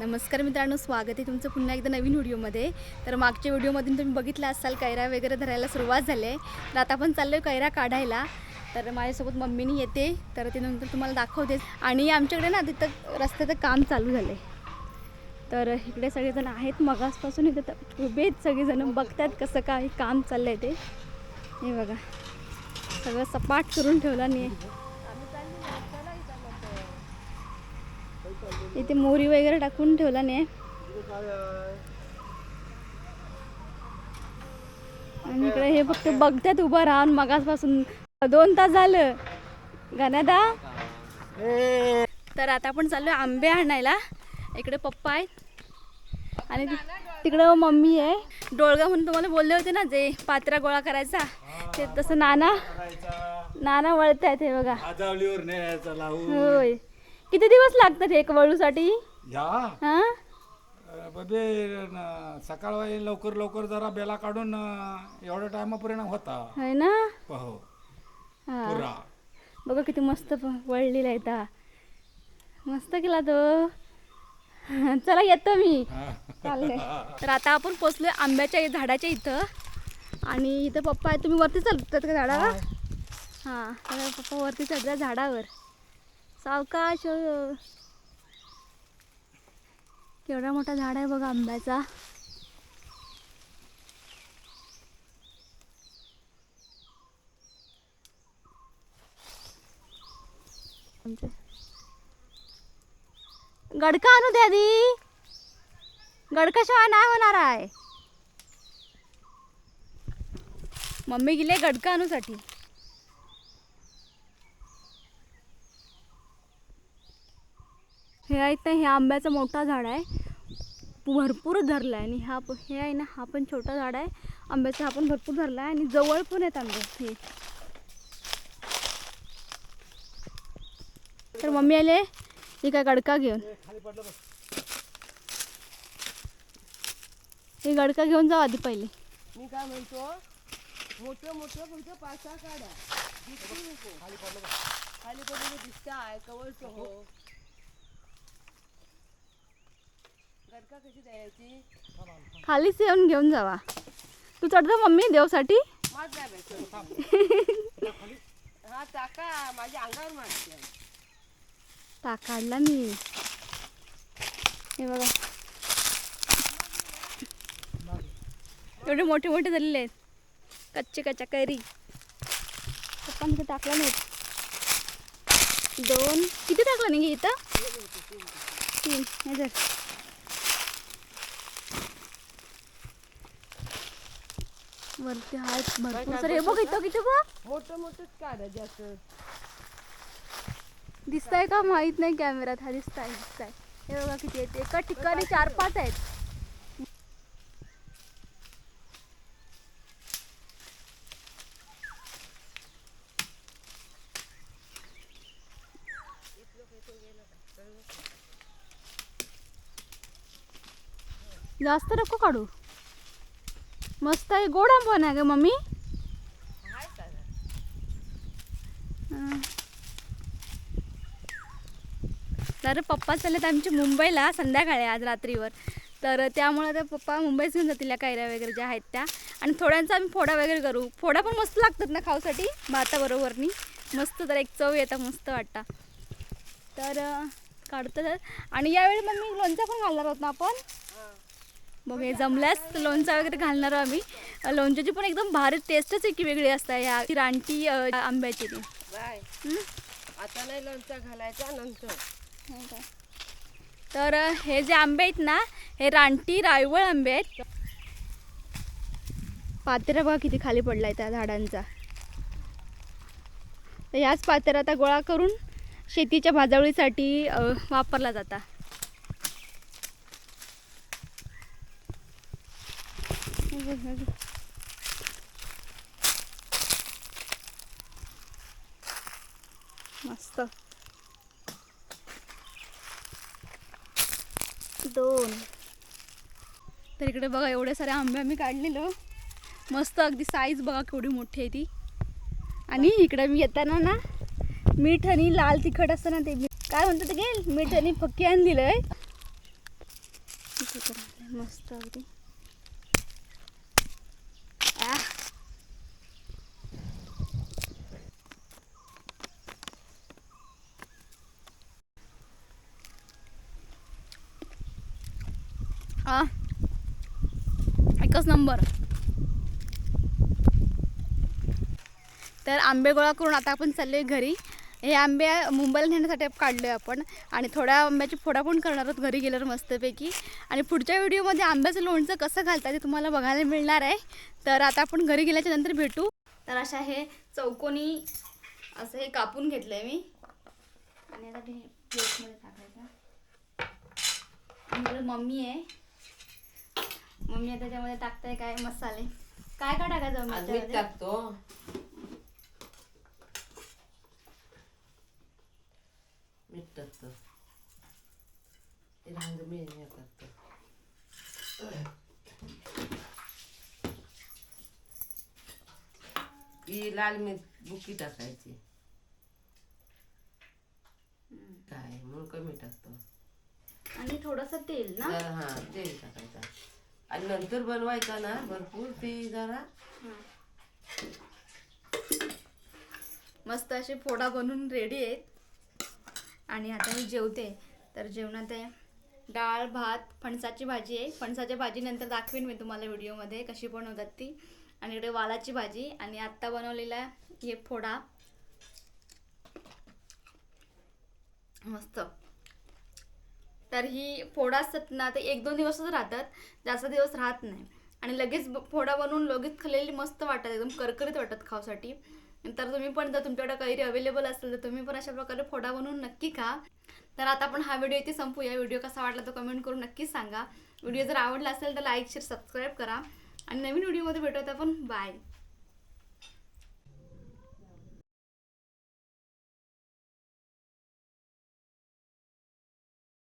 नमस्कार मित्रांनो, स्वागत आहे तुमचं पुन्हा एकदा नवीन व्हिडिओमध्ये। तर मागच्या व्हिडिओमधून तुम्ही बघितलं असाल कैरा वगैरे धरायला सुरुवात झाली आहे। तर आता आपण चाललो आहे कैरा काढायला। तर माझ्यासोबत मम्मीनी येते, तर ते नंतर तुम्हाला दाखवते। आणि आमच्याकडे ना तिथं रस्त्याचं काम चालू झालं आहे, तर इकडे सगळेजण आहेत मगासपासून इथं उभे आहेत, सगळेजण बघतात कसं काय काम चाललं आहे ते। हे बघा, सगळं सपाट करून ठेवला नाही, इथे मोरी वगैरे टाकून ठेवला नाही। आणि इकडे हे फक्त बघतात उभं राहून मगासपासून 2 तास झालं गाण्यादा। तर आता आपण चाललोय आंबे आणायला। इकडे पप्पा आहेत आणि तिकडं मम्मी आहे। डोळगा म्हणून तुम्हाला बोलले होते ना, जे पात्रा गोळा करायचा, ते तसं नाना वळतायत। हे बघा, होय। किती दिवस लागतात एक वळूसाठी? हां सकाळ लवकर लवकर जरा बेला काढून एवढ्या टायमापर्यंत होता है ना। हो हा, बघा किती मस्त वळलेला आहे ता, मस्त केला तो। चला येतो मी, चालले। तर आता आपण पोचलोय आंब्याच्या झाडाच्या इथं, आणि इथं पप्पा आहे। तुम्ही वरती चालतात का झाडावर? हां, तर पप्पा वरती चढल्या झाडावर, सावकाश। केवढा मोठा झाड आहे बघा आंब्याचा। गडका आणू द्या दी, गडकाशिवाय नाही होणार आहे। मम्मी गेले गडका आणूसाठी। हे आहेत ना, हे आंब्याचा मोठा झाड आहे, भरपूर धरला आहे। आणि हे आहे ना, हा पण छोटा झाड आहे आंब्याचा, हा पण भरपूर धरला आहे। आणि जवळ पण आहेत आंबे हे। तर मम्मी आले, हे काय गडका घेऊन, हे गडका घेऊन जाऊ आधी पहिले। मी काय म्हणतो, मोठं मोठं फक्त 5-6 काढा, खाली पडून दिसताय कवळचं हो। गडका कशी द्यायची? खालीच येऊन घेऊन जावा। तू चढतो मम्मी देवसाठी? मार द्या हा टाका, माझ्या अंगावर मारते। ता काढला मी, हे बघा एवढे मोठे मोठे झालेले आहेत, कच्च्या कैरी। पप्पांनी तर टाकला नाही, 2 किती टाकला नाही इथं? 3 हे धर। वरती आहेत भरपूर सारे, हे बघ इथं किती बघ, मोठं मोठंच काढा जास्त दिसतंय का माहित नाही कॅमेरात। हा दिसताय। हे बघा किती आहेत, एका ठिकाणी 4-5 आहेत। जास्त नको काढू, मस्त आहे। गोड आंबा नाही का मम्मी? तर पप्पा चाललेत आमचे मुंबईला संध्याकाळी, आज रात्रीवर। तर त्यामुळे तर पप्पा मुंबईच घेऊन जातील या कैऱ्या वगैरे ज्या आहेत त्या। आणि थोड्यांचा आम्ही फोडा वगैरे करू। फोडा पण मस्त लागतात ना खाऊसाठी, भाताबरोबरनी मस्त, तर एक चव येतं, मस्त वाटतं। तर काढतो तर। आणि यावेळी मम्मी लोणचं पण घालणार आहोत ना आपण, बघ हे जमल्यास लोणचं वगैरे घालणार आहोत आम्ही। लोणच्याची पण एकदम भारी टेस्टच एक वेगळी असते ह्या रानटी आंब्याची ती। आता नाही लोणचं घालायचा, नंतर। तर हे जे आंबे आहेत ना, हे रानटी रायवळ आंबे आहेत। पातेरा बघा किती खाली पडलाय त्या झाडांचा। तर ह्याच पातेरा आता गोळा करून शेतीच्या भाजावळीसाठी वापरला जाता। मस्त 2। तर इकडे बघा एवढे सारे आंबे आम्ही काढलेलो, मस्त अगदी साईज बघा केवढी मोठी आहे ती। आणि इकडे मी येताना ना मीठ आणि लाल तिखट असतं ना, ते काय म्हणतात ते, मीठ आणि फक्की आणलेलं आहे। मस्त अगदी आह. एकच नंबर. तर आंबे गोळा करून आता आपण चाललोय घरी. हे आंबे मुंबईला नेण्यासाठी काढलोय आपण आणि थोड्या आंब्याची फोडा पण करणार आहोत घरी गेल्यावर मस्तपैकी. आणि पुढच्या व्हिडिओमध्ये आंब्याचं लोणचं कसं घालतात ते तुम्हाला बघायला मिळणार आहे. तर आता आपण घरी गेल्याच्या नंतर भेटू. तर अशा हे चौकोनी असं हे कापून घेतलंय मी आणि आता ते प्लेटमध्ये टाकायचं. आणि मम्मी आहे, मम्मी आता त्याच्यामध्ये टाकताय काय मसाले, काय काय टाकायचं मीठ त्याच्यामध्ये? टाकतो, मीठ टाकतो, रांग मीठ टाकतो, ही लाल मिरची बुकी टाकायची, काय म्हणून कमी टाकतो. आणि थोडंसं तेल ना. हा तेल टाकायचं आणि नंतर बनवायचा ना भरपूर ते जरा मस्त असे फोडा बनवून रेडी आहेत. आणि आता मी जेवते. तर जेवणात आहे डाळ भात, फणसाची भाजी आहे. फणसाच्या भाजी नंतर दाखवेन मी तुम्हाला व्हिडिओमध्ये कशी बनवतात ती. आणि इकडे वालाची भाजी आणि आत्ता बनवलेला हे फोडा मस्त. तर ही फोडा असतात ना ते 1-2 दिवसच राहतात, जास्त दिवस राहत नाही. आणि लगेच फोडा बनवून लगेच खाल्लेली मस्त वाटतात, एकदम करकरीत वाटतात खाऊसाठी. तर तुम्ही पण जर तुमच्याकडे कैरी अवेलेबल असेल तर तुम्ही पण अशा प्रकारे फोडा बनवून नक्की खा. तर आता आपण हा व्हिडिओ इथे संपूया. व्हिडिओ कसा वाटला तो कमेंट करून नक्कीच सांगा. व्हिडिओ जर आवडला असेल तर लाईक शेअर सबस्क्राईब करा आणि नवीन व्हिडिओमध्ये भेटूयात आपण. बाय.